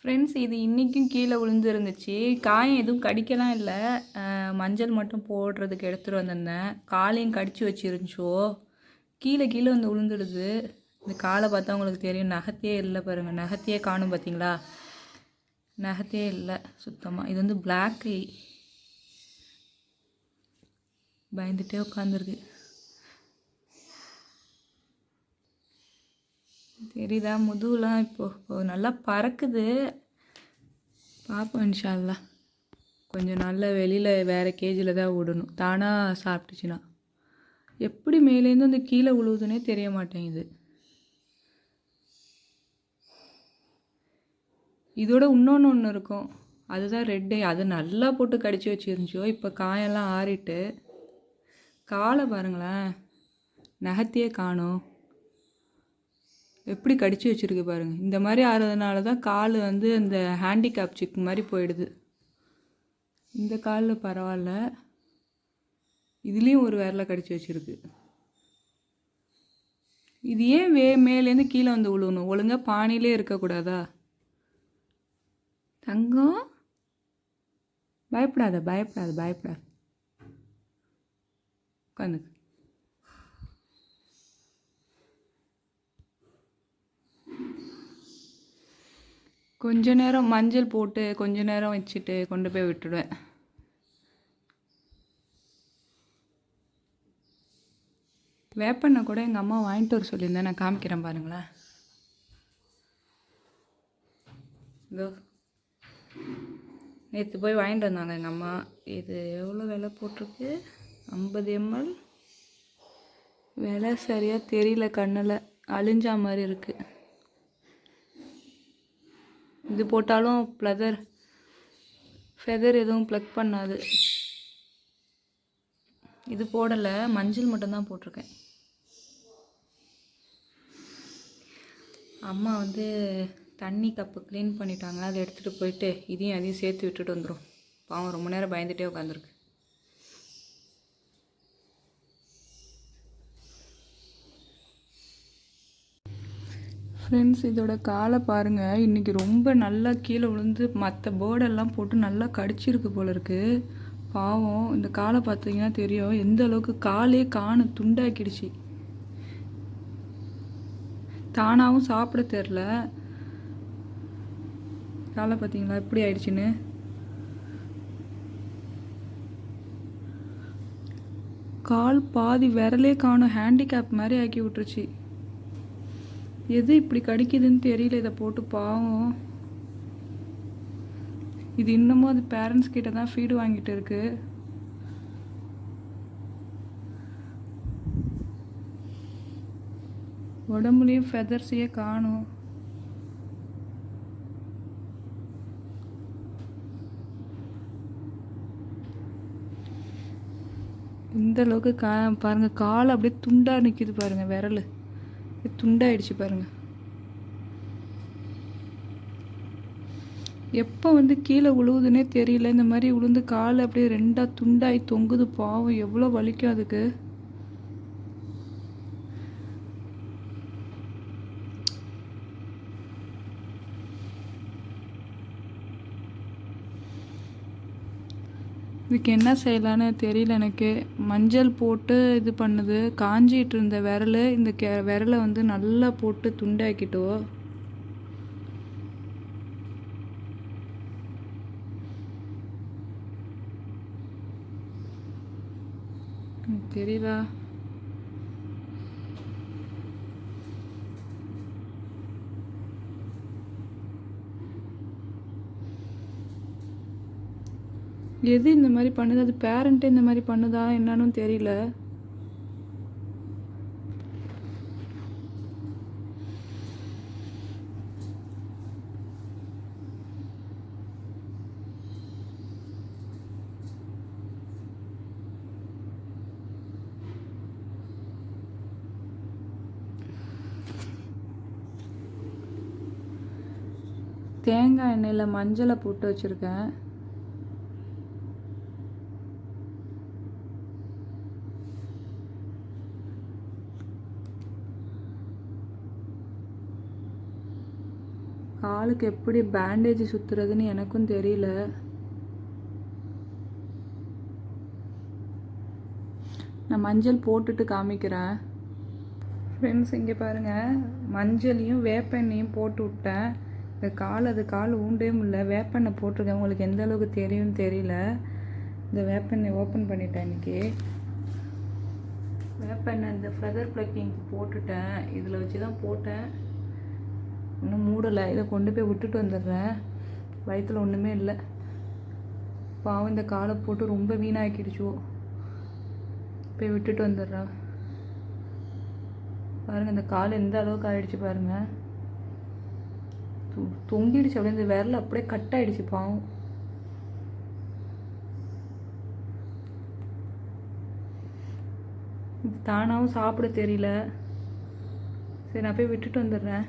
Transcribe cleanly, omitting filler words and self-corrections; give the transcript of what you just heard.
Friends இது இன்றைக்கும் கீழே விழுந்துருந்துச்சு. காயம் எதுவும் கடிக்கலாம் இல்லை, மஞ்சள் மட்டும் போடுறதுக்கு எடுத்துகிட்டு வந்திருந்தேன். காலையும் கடிச்சு வச்சிருந்துச்சோ, கீழே கீழே வந்து விழுந்துடுது. இந்த காலை பார்த்தா உங்களுக்கு தெரியும், நகத்தையே இல்லை பாருங்கள். நகத்தையே காணும் பார்த்தீங்களா? நகத்தையே இல்லை சுத்தமாக. இது வந்து பிளாக் ஐ. பயந்துட்டே உட்காந்துருக்கு. தெரியுதா? முதுகுலாம் இப்போ நல்லா பறக்குது. பார்ப்போம் இன்ஷா அல்லாஹ். கொஞ்சம் நல்ல வெளியில் வேறு கேஜில் தான் விடணும். தானாக சாப்பிட்டுச்சுன்னா. எப்படி மேலேருந்து அந்த கீழே விழுவுதுன்னே தெரிய மாட்டேங்குது. இதோட இன்னொன்று இருக்கும், அதுதான் ரெட்டே. அது நல்லா போட்டு கடிச்சு வச்சிருந்துச்சோ, இப்போ காயெல்லாம் ஆறிட்டு. காலை பாருங்களேன், நகத்தையே காணும். எப்படி கடிச்சு வச்சுருக்கு பாருங்கள். இந்த மாதிரி ஆறதுனால தான் கால் வந்து அந்த ஹேண்டிகேப் சிக் மாதிரி போயிடுது. இந்த காலில் பரவாயில்ல, இதுலேயும் ஒரு விரலை கடிச்சு வச்சுருக்கு. இது ஏன் மேலேருந்து கீழே வந்து விழுவணும்? ஒழுங்காக பானிலே இருக்கக்கூடாதா? தங்கம், பயப்படாத பயப்படாத பயப்படாத, உட்காந்துக்கு. கொஞ்ச நேரம் மஞ்சள் போட்டு கொஞ்ச நேரம் வச்சுட்டு கொண்டு போய் விட்டுடுவேன். வேப்பெண்ணெய் கூட எங்கள் அம்மா வாங்கிட்டு வர சொல்லியிருந்தேன். நான் காமிக்கிறேன் பாருங்களேன். இதோ நேற்று போய் வாங்கிட்டு வந்தாங்க எங்கள் அம்மா. இது எவ்வளோ விலை போட்டிருக்கு? 50 ml. விலை சரியாக தெரியல, கண்ணில் அழிஞ்சா மாதிரி இருக்குது. இது போட்டாலும் ஃபெதர் எதுவும் ப்ளக் பண்ணாது. இது போடலை, மஞ்சள் மட்டும்தான் போட்டிருக்கேன். அம்மா வந்து தண்ணி கப்பு க்ளீன் பண்ணிட்டாங்க, அதை எடுத்துகிட்டு போயிட்டு அதையும் சேர்த்து விட்டுட்டு வந்துடும். பாவம் ரொம்ப நேரம் பயந்துகிட்டே உட்காந்துருக்கு. ஃப்ரெண்ட்ஸ், இதோட காலை பாருங்கள். இன்றைக்கி ரொம்ப நல்லா கீழே விழுந்து மற்ற பேர்டெல்லாம் போட்டு நல்லா கடிச்சிருக்கு போல இருக்குது. பாவம், இந்த காலை பார்த்தீங்கன்னா தெரியும் எந்த அளவுக்கு காலே காணும், துண்டாக்கிடுச்சு. தானாகவும் சாப்பிட தெரில. காலை பார்த்தீங்களா எப்படி ஆயிடுச்சுன்னு? கால் பாதி விரலே காணும், ஹேண்டிகேப் மாதிரி ஆக்கி விட்டுருச்சு. எது இப்படி கடிக்குதுன்னு தெரியல இதை போட்டு. பாவம், இது இன்னமும் அது பேரண்ட்ஸ் கிட்ட தான் ஃபீடு வாங்கிட்டு இருக்கு. உடம்புலேயும் ஃபெதர்ஸையே காணும். இந்த அளவுக்கு பாருங்க, கால் அப்படியே துண்டா நிற்கிது பாருங்க. விரல் துண்டாயிடுச்சு பாருங்க. எப்போ வந்து கீழே விழுவுதுன்னே தெரியல. இந்த மாதிரி விழுந்து கால் அப்படியே ரெண்டாக துண்டாகி தொங்குது. பாவம், எவ்வளோ வலிக்கும் அதுக்கு. இதுக்கு என்ன செய்யலான்னு தெரியல எனக்கு. மஞ்சள் போட்டு இது பண்ணுது. காஞ்சிட்டு இருந்த விரல், இந்த விரலை வந்து நல்லா போட்டு துண்டாக்கிட்டோ. தெரியலா? எது இந்த மாதிரி பண்ணுது? அது பேரண்ட்டே இந்த மாதிரி பண்ணுதா என்னன்னு தெரியல. தேங்காய் எண்ணெயில் மஞ்சளை போட்டு வச்சுருக்கேன். காலுக்கு எப்படி பேண்டேஜ் சுற்றுறதுன்னு எனக்கும் தெரியல. நான் மஞ்சள் போட்டுட்டு காமிக்கிறேன். ஃப்ரெண்ட்ஸ், இங்கே பாருங்கள், மஞ்சளையும் வேப்பெண்ணையும் போட்டு விட்டேன். இந்த கால் ஊண்டே முடியல. வேப்பெண்ணெய் போட்டிருக்கேன், உங்களுக்கு எந்த அளவுக்கு தெரியும்னு தெரியல. இந்த வேப்பெண்ணெய் ஓப்பன் பண்ணிட்டேன் இன்றைக்கி. வேப்பெண்ணெய் இந்த ஃபெதர் ப்ளக்கிங் போட்டுட்டேன். இதில் வச்சு தான் போட்டேன், இன்னும் மூடலை. இதை கொண்டு போய் விட்டுட்டு வந்துடுறேன். வயிற்றில் ஒன்றுமே இல்லை. பாவம், இந்த காலை போட்டு ரொம்ப வீணாக்கிடுச்சோ. போய் விட்டுட்டு வந்துடுறேன். பாருங்கள், இந்த கால் எந்த அளவுக்கு ஆகிடுச்சு பாருங்கள். தொங்கிடுச்சு அப்படியே. இந்த விரல் அப்படியே கட் ஆகிடுச்சு பாவம். தானாகவும் சாப்பிட தெரியல. சரி, நான் போய் விட்டுட்டு வந்துடுறேன்.